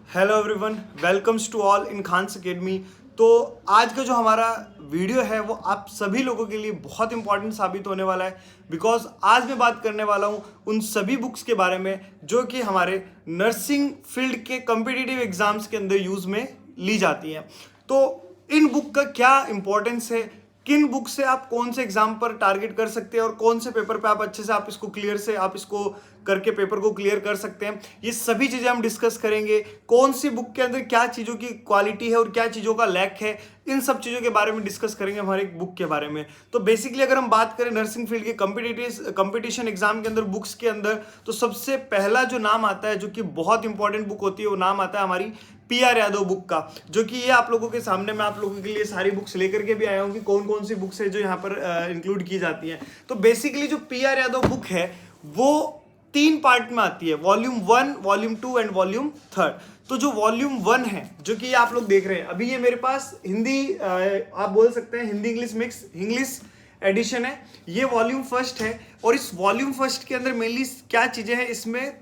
Hello everyone, welcomes to all in Khan's academy. तो आज का जो हमारा वीडियो है वो आप सभी लोगों के लिए बहुत इंपॉर्टेंट साबित होने वाला है, बिकॉज आज मैं बात करने वाला हूँ उन सभी बुक्स के बारे में जो कि हमारे नर्सिंग फील्ड के कॉम्पिटिटिव एग्जाम्स के अंदर यूज़ में ली जाती हैं। तो इन बुक का क्या इंपॉर्टेंस है, किन बुक से आप कौन से एग्जाम पर टारगेट कर सकते हैं और कौन से पेपर पे आप अच्छे से आप इसको करके पेपर को क्लियर कर सकते हैं, ये सभी चीजें हम डिस्कस करेंगे। कौन सी बुक के अंदर क्या चीजों की क्वालिटी है और क्या चीजों का लैक है, इन सब चीजों के बारे में डिस्कस करेंगे हमारे बुक के बारे में। तो बेसिकली अगर हम बात करें नर्सिंग फील्ड के कंपटीशन एग्जाम के अंदर बुक्स के अंदर, तो सबसे पहला जो नाम आता है जो कि बहुत इंपॉर्टेंट बुक होती है वो नाम आता है हमारी पी.आर. यादव बुक का, जो कि ये आप लोगों के सामने मैं आप लोगों के लिए सारी बुक्स लेकर के भी आया हूँ कि कौन कौन सी बुक्स है जो यहाँ पर इंक्लूड की जाती हैं। तो बेसिकली जो पी.आर. यादव बुक है वो 3 पार्ट में आती है, वॉल्यूम 1, वॉल्यूम 2 एंड वॉल्यूम 3। तो जो वॉल्यूम 1 है जो कि आप लोग देख रहे हैं अभी, ये मेरे पास हिंदी आप बोल सकते हैं Hindi English mix English edition है। ये वॉल्यूम 1 है और इस वॉल्यूम 1 के अंदर मेनली क्या चीजें हैं, इसमें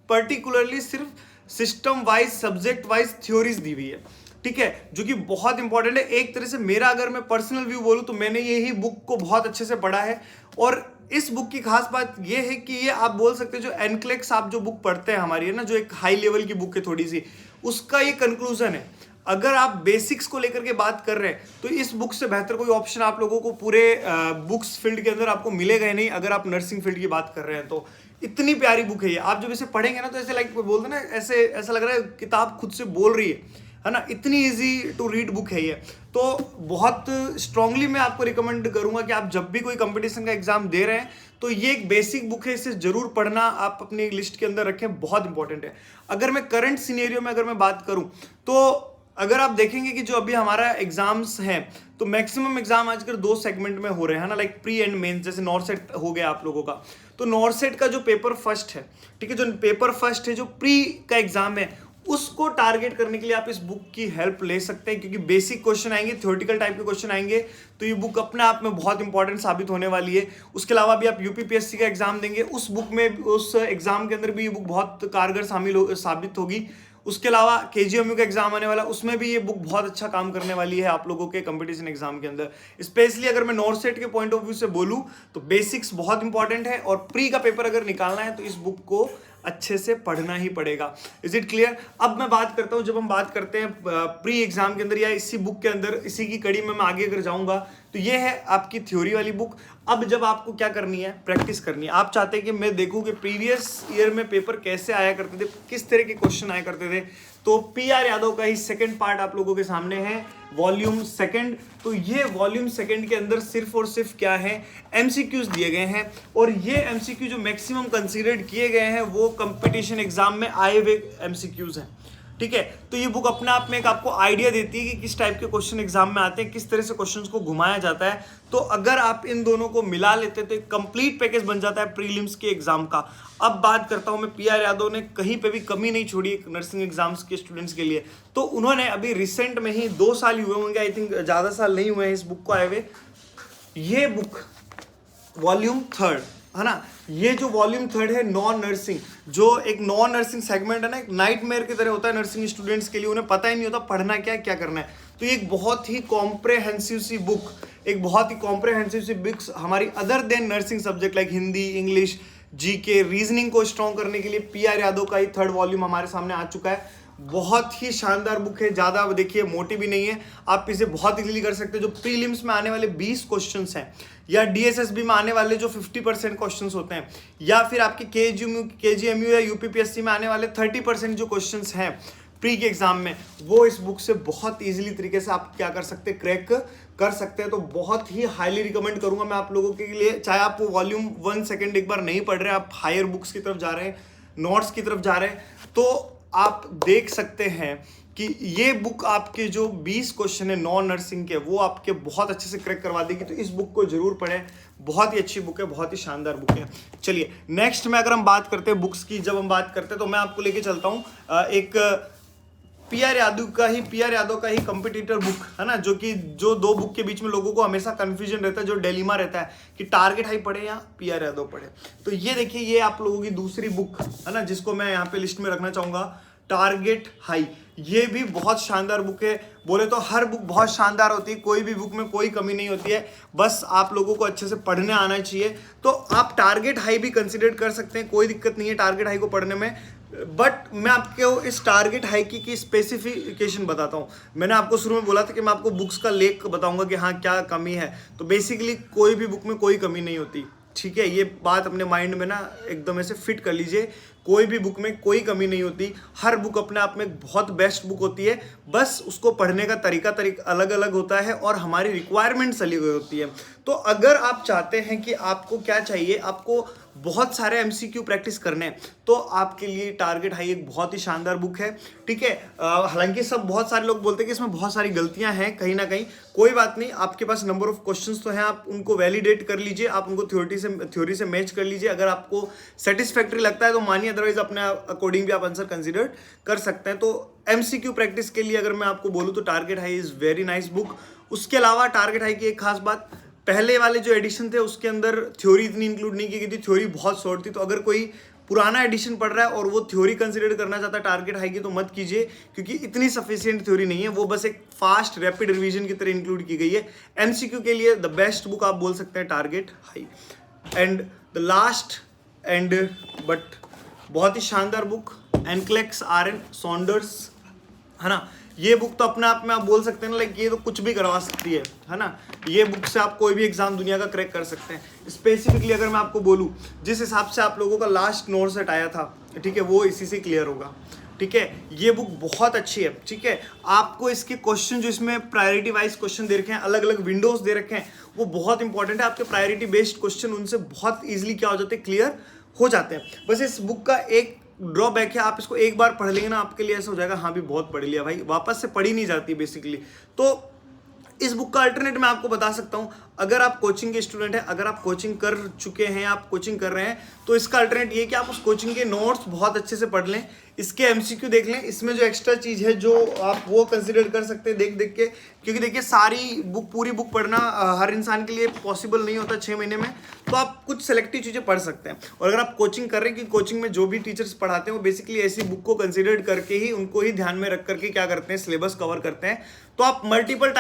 पर्टिकुलरली सिर्फ system wise subject wise theories दी हुई है, ठीक है, जो कि बहुत इंपॉर्टेंट है। एक तरह से मेरा अगर मैं पर्सनल व्यू बोलूं तो मैंने यही बुक को बहुत अच्छे से पढ़ा है। और इस बुक की खास बात यह है कि ये आप बोल सकते हैं जो एनक्लेक्स आप जो बुक पढ़ते हैं हमारी है ना, जो एक हाई लेवल की बुक है थोड़ी सी, उसका ये कंक्लूजन है। अगर आप बेसिक्स को लेकर के बात कर रहे हैं तो इस बुक से बेहतर कोई ऑप्शन आप लोगों को पूरे बुक्स फील्ड के अंदर आपको मिलेगा ही नहीं। अगर आप नर्सिंग फील्ड की बात कर रहे हैं तो इतनी प्यारी बुक है ये। आप जब इसे पढ़ेंगे ना तो ऐसे लाइक बोलते ना, ऐसा लग रहा है किताब खुद से बोल रही है ना, इतनी इजी टू रीड बुक है ये। तो बहुत स्ट्रांगली मैं आपको रिकमेंड करूंगा कि आप जब भी कोई कंपटीशन का एग्जाम दे रहे हैं तो ये एक बेसिक बुक है, इसे जरूर पढ़ना आप अपनी लिस्ट के अंदर रखें, बहुत इंपॉर्टेंट है। अगर मैं करंट सिनेरियो में अगर मैं बात करूं तो अगर आप देखेंगे कि जो अभी हमारा एग्जाम्स हैं तो मैक्सिमम एग्जाम आजकल 2 सेगमेंट में हो रहे हैं ना, लाइक प्री एंड मेंस। जैसे नॉर्सेट हो गया आप लोगों का, तो नॉर्सेट का जो पेपर फर्स्ट है, ठीक है, जो पेपर फर्स्ट है जो प्री का एग्जाम है, उसको टारगेट करने के लिए आप इस बुक की हेल्प ले सकते हैं, क्योंकि बेसिक क्वेश्चन आएंगे, थ्योरेटिकल टाइप के क्वेश्चन आएंगे, तो ये बुक अपने आप में बहुत इंपॉर्टेंट साबित होने वाली है। उसके अलावा भी आप यूपीपीएससी का एग्जाम देंगे, उस बुक में उस एग्जाम के अंदर भी ये बुक बहुत कारगर साबित होगी। उसके अलावा केजीएमयू का एग्जाम आने वाला, उसमें भी ये बुक बहुत अच्छा काम करने वाली है आप लोगों के कंपटीशन एग्जाम के अंदर। स्पेशली अगर मैं नॉर्सेट के पॉइंट ऑफ व्यू से बोलूं तो बेसिक्स बहुत इंपॉर्टेंट है, और प्री का पेपर अगर निकालना है तो इस बुक को अच्छे से पढ़ना ही पड़ेगा। Is it clear? अब मैं बात करता हूं, जब हम बात करते हैं प्री एग्जाम के अंदर या इसी बुक के अंदर, इसी की कड़ी में मैं आगे अगर जाऊंगा तो ये है आपकी थ्योरी वाली बुक। अब जब आपको क्या करनी है, प्रैक्टिस करनी है। आप चाहते हैं कि मैं देखूं कि प्रीवियस ईयर में पेपर कैसे आया करते थे, किस तरह के क्वेश्चन आया करते थे, तो पी.आर. यादव का ही सेकंड पार्ट आप लोगों के सामने है, वॉल्यूम 2। तो ये वॉल्यूम 2 के अंदर सिर्फ और सिर्फ क्या है, एमसीक्यूज दिए गए हैं, और ये एमसीक्यू जो मैक्सिमम कंसीडर्ड किए गए हैं वो कंपटीशन एग्जाम में आए हुए एमसीक्यूज हैं, ठीक है। तो ये बुक अपने आप में एक आपको आइडिया देती है कि किस टाइप के क्वेश्चन एग्जाम में आते हैं, किस तरह से क्वेश्चंस को घुमाया जाता है। तो अगर आप इन दोनों को मिला लेते हैं तो एक कंप्लीट पैकेज बन जाता है प्रीलिम्स के एग्जाम का। अब बात करता हूं मैं, पी.आर. यादव ने कहीं पे भी कमी नहीं छोड़ी नर्सिंग एग्जाम्स के स्टूडेंट्स के लिए। तो उन्होंने अभी रिसेंट में ही 2 साल हुए होंगे, आई थिंक ज्यादा साल नहीं हुए हैं इस बुक को आए हुए। ये बुक वॉल्यूम 3 है ना, ये जो वॉल्यूम 3 है नॉन नर्सिंग, जो एक नॉन नर्सिंग सेगमेंट है ना, एक नाइटमेयर की तरह होता है नर्सिंग स्टूडेंट्स के लिए। उन्हें पता ही नहीं होता पढ़ना क्या करना है। तो ये एक बहुत ही कॉम्प्रेहेंसिव सी बुक, एक बहुत ही कॉम्प्रेहेंसिव सी बुक्स हमारी other than nursing subject like Hindi, English, GK, reasoning को स्ट्रॉन्ग करने के लिए पी.आर. यादव का ही 3rd वॉल्यूम हमारे सामने आ चुका है। बहुत ही शानदार बुक है, ज्यादा देखिए मोटी भी नहीं है, आप इसे बहुत इजीली कर सकते हैं। जो प्रीलिम्स में आने वाले 20 क्वेश्चंस हैं, या डीएसएसबी में आने वाले जो 50% क्वेश्चंस होते हैं, या फिर आपके केजीएमयू या यूपीपीएससी में आने वाले 30% जो क्वेश्चंस हैं प्री के एग्जाम में, वो इस बुक से बहुत इजीली तरीके से आप क्या कर सकते हैं, क्रैक कर सकते हैं। तो बहुत ही हाईली रिकमेंड करूंगा मैं आप लोगों के लिए, चाहे आप वॉल्यूम 1 2 एक बार नहीं पढ़ रहे, आप हायर बुक्स की तरफ जा रहे हैं, नोट्स की तरफ जा रहे हैं, तो आप देख सकते हैं कि ये बुक आपके जो 20 क्वेश्चन है नॉन नर्सिंग के, वो आपके बहुत अच्छे से क्रैक करवा देगी। तो इस बुक को जरूर पढ़ें, बहुत ही अच्छी बुक है, बहुत ही शानदार बुक है। चलिए नेक्स्ट में अगर हम बात करते हैं बुक्स की, जब हम बात करते हैं तो मैं आपको लेके चलता हूं एक पी.आर. यादव का ही कंपटीटर बुक है ना, जो 2 बुक के बीच में लोगों को हमेशा कंफ्यूजन रहता है, जो डिलेमा रहता है कि टारगेट हाई पढ़े या पी.आर. यादव पढ़े। तो ये देखिए, ये आप लोगों की दूसरी बुक है ना, जिसको मैं यहाँ पे लिस्ट में रखना चाहूंगा, टारगेट हाई। ये भी बहुत शानदार बुक है। बोले तो हर बुक बहुत शानदार होती है, कोई भी बुक में कोई कमी नहीं होती है, बस आप लोगों को अच्छे से पढ़ने आना चाहिए। तो आप टारगेट हाई भी कंसिडर कर सकते हैं, कोई दिक्कत नहीं है टारगेट हाई को पढ़ने में। बट मैं आपको इस टारगेट हाई की स्पेसिफिकेशन बताता हूँ। मैंने आपको शुरू में बोला था कि मैं आपको बुक्स का लेख बताऊंगा कि हाँ क्या कमी है। तो बेसिकली कोई भी बुक में कोई कमी नहीं होती, ठीक है। ये बात अपने माइंड में ना एकदम ऐसे फिट कर लीजिए, कोई भी बुक में कोई कमी नहीं होती। हर बुक अपने आप में बहुत बेस्ट बुक होती है, बस उसको पढ़ने का तरीका अलग अलग होता है और हमारी रिक्वायरमेंट्स अलग होती है। तो अगर आप चाहते हैं कि आपको क्या चाहिए, आपको बहुत सारे एमसीक्यू प्रैक्टिस करने हैं, तो आपके लिए टारगेट हाई एक बहुत ही शानदार बुक है, ठीक है। हालांकि बहुत सारे लोग बोलते हैं कि इसमें बहुत सारी गलतियां हैं कहीं ना कहीं, कोई बात नहीं। आपके पास नंबर ऑफ क्वेश्चंस तो हैं, आप उनको वैलिडेट कर लीजिए, आप उनको थ्योरी से मैच कर लीजिए। अगर आपको सेटिस्फैक्ट्री लगता है तो मानिए, अदरवाइज अपने अकॉर्डिंग भी आप आंसर कंसिडर कर सकते हैं। तो एमसीक्यू प्रैक्टिस के लिए अगर मैं आपको बोलूँ तो target high is very nice book. उसके अलावा टारगेट हाई की एक खास बात, पहले वाले जो एडिशन थे उसके अंदर थ्योरी इतनी इंक्लूड नहीं की गई थी, थ्योरी बहुत शॉर्ट थी। तो अगर कोई पुराना एडिशन पढ़ रहा है और वो थ्योरी कंसिडर करना चाहता है टारगेट हाई की, तो मत कीजिए, क्योंकि इतनी सफिशिएंट थ्योरी नहीं है, वो बस एक फास्ट रैपिड रिवीजन की तरह इंक्लूड की गई है। एमसीक्यू के लिए द बेस्ट बुक आप बोल सकते हैं target high. And the last and but बहुत ही शानदार बुक, NCLEX-RN सॉन्डर्स, है ना। ये बुक तो अपने आप में आप बोल सकते हैं ना, लाइक ये तो कुछ भी करवा सकती है ना। ये बुक से आप कोई भी एग्जाम दुनिया का क्रैक कर सकते हैं। स्पेसिफिकली अगर मैं आपको बोलूँ, जिस हिसाब से आप लोगों का लास्ट नॉर्सेट आया था, ठीक है, वो इसी से क्लियर होगा, ठीक है। ये बुक बहुत अच्छी है, ठीक है। आपको इसके क्वेश्चन जो इसमें प्रायोरिटी वाइज क्वेश्चन दे रखे हैं, अलग अलग विंडोज दे रखे हैं, वो बहुत इंपॉर्टेंट है। आपके प्रायोरिटी बेस्ड क्वेश्चन उनसे बहुत ईजिली क्या हो जाते हैं, क्लियर हो जाते हैं। बस इस बुक का एक ड्रॉबैक है, आप इसको एक बार पढ़ लेंगे ना, आपके लिए ऐसा हो जाएगा हाँ भी बहुत पढ़ लिया भाई, वापस से पढ़ी नहीं जाती बेसिकली। तो इस बुक का अल्टरनेट मैं आपको बता सकता हूं, अगर आप कोचिंग के स्टूडेंट हैं, अगर आप कोचिंग कर चुके हैं, आप कोचिंग कर रहे हैं, तो इसका अल्टरनेट ये कि आप उस कोचिंग के नोट्स बहुत अच्छे से पढ़ लें, इसके एमसीक्यू देख लें। इसमें जो एक्स्ट्रा चीज़ है जो आप वो कंसिडर कर सकते हैं देख के, क्योंकि देखिए सारी बुक पूरी बुक पढ़ना हर इंसान के लिए पॉसिबल नहीं होता 6 महीने में। तो आप कुछ सेलेक्टिव चीज़ें पढ़ सकते हैं। और अगर आप कोचिंग कर रहे हैं, कि कोचिंग में जो भी टीचर्स पढ़ाते हैं वो बेसिकली ऐसी बुक को कंसिडर करके ही, उनको ही ध्यान में रख करके क्या करते हैं, सिलेबस कवर करते हैं। तो आप मल्टीपल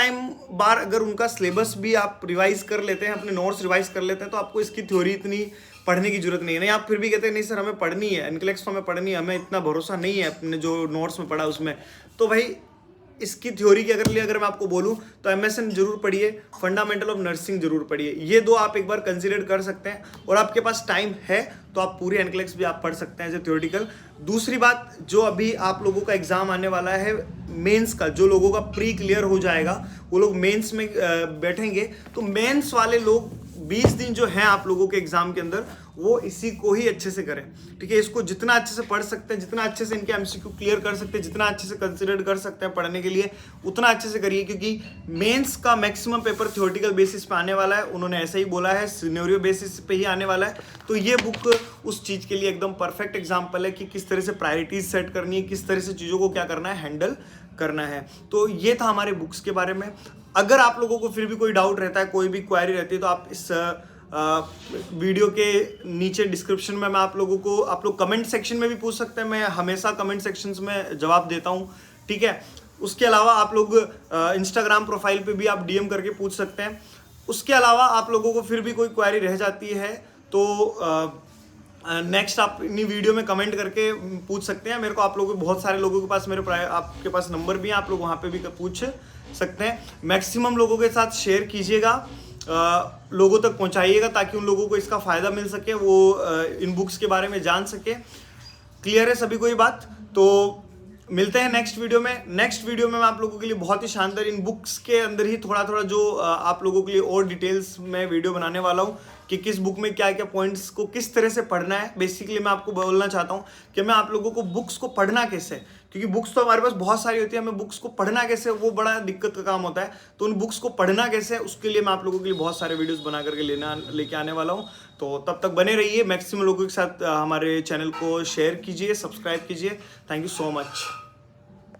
बार अगर उनका सिलेबस भी आप रिवाइज कर लेते हैं, अपने नोट्स रिवाइज कर लेते हैं, तो आपको इसकी थ्योरी इतनी पढ़ने की जरूरत नहीं है। नहीं, आप फिर भी कहते हैं नहीं सर हमें पढ़नी है, NCLEX तो हमें पढ़नी है, हमें इतना भरोसा नहीं है अपने जो नोट्स में पढ़ा उसमें, तो भाई इसकी थ्योरी की अगर मैं आपको बोलूं तो MSN जरूर पढ़िए, फंडामेंटल ऑफ नर्सिंग जरूर पढ़िए। ये दो आप एक बार कंसिडर कर सकते हैं, और आपके पास टाइम है तो आप पूरी NCLEX भी आप पढ़ सकते हैं एज ए थ्योरेटिकल। दूसरी बात, जो अभी आप लोगों का एग्जाम आने वाला है मेंस का, जो लोगों का प्री क्लियर हो जाएगा वो लोग मेंस में बैठेंगे। तो मेंस वाले लोग 20 दिन जो हैं आप लोगों के एग्जाम के अंदर, वो इसी को ही अच्छे से करें, ठीक है। इसको जितना अच्छे से पढ़ सकते हैं, जितना अच्छे से इनके एमसीक्यू क्लियर कर सकते हैं, जितना अच्छे से कंसिडर कर सकते हैं पढ़ने के लिए, उतना अच्छे से करिए, क्योंकि मेंस का मैक्सिमम पेपर थ्योरेटिकल बेसिस पे आने वाला है। उन्होंने ऐसा ही बोला है, सिनेरियो बेसिस पे ही आने वाला है। तो ये बुक उस चीज़ के लिए एकदम परफेक्ट एग्जाम्पल है कि किस तरह से प्रायोरिटीज सेट करनी है, किस तरह से चीज़ों को क्या करना है, हैंडल करना है। तो ये था हमारे बुक्स के बारे में। अगर आप लोगों को फिर भी कोई डाउट रहता है, कोई भी क्वेरी रहती है, तो आप इस वीडियो के नीचे डिस्क्रिप्शन में मैं आप लोग कमेंट सेक्शन में भी पूछ सकते हैं। मैं हमेशा कमेंट सेक्शंस में जवाब देता हूँ, ठीक है। उसके अलावा आप लोग इंस्टाग्राम प्रोफाइल पे भी आप DM करके पूछ सकते हैं। उसके अलावा आप लोगों को फिर भी कोई क्वेरी रह जाती है तो नेक्स्ट आप इन्हीं वीडियो में कमेंट करके पूछ सकते हैं। मेरे को आप लोगों बहुत सारे लोगों के पास आपके पास नंबर भी है, आप लोग वहाँ पे भी पूछ सकते हैं। मैक्सिमम लोगों के साथ शेयर कीजिएगा, लोगों तक पहुंचाइएगा, ताकि उन लोगों को इसका फ़ायदा मिल सके, वो इन बुक्स के बारे में जान सके। क्लियर है सभी को ये बात? तो मिलते हैं नेक्स्ट वीडियो में। नेक्स्ट वीडियो में मैं आप लोगों के लिए बहुत ही शानदार इन बुक्स के अंदर ही थोड़ा जो आप लोगों के लिए और डिटेल्स में वीडियो बनाने वाला हूँ कि किस बुक में क्या क्या पॉइंट्स को किस तरह से पढ़ना है। बेसिकली मैं आपको बोलना चाहता हूँ कि मैं आप लोगों को बुक्स को पढ़ना कैसे, क्योंकि बुक्स तो हमारे पास बहुत सारी होती है, हमें बुक्स को पढ़ना कैसे वो बड़ा दिक्कत का काम होता है। तो उन बुक्स को पढ़ना कैसे, उसके लिए मैं आप लोगों के लिए बहुत सारे वीडियोस बना करके लेके आने वाला हूँ। तो तब तक बने रहिए, मैक्सिमम लोगों के साथ हमारे चैनल को शेयर कीजिए, सब्सक्राइब कीजिए। Thank you so much.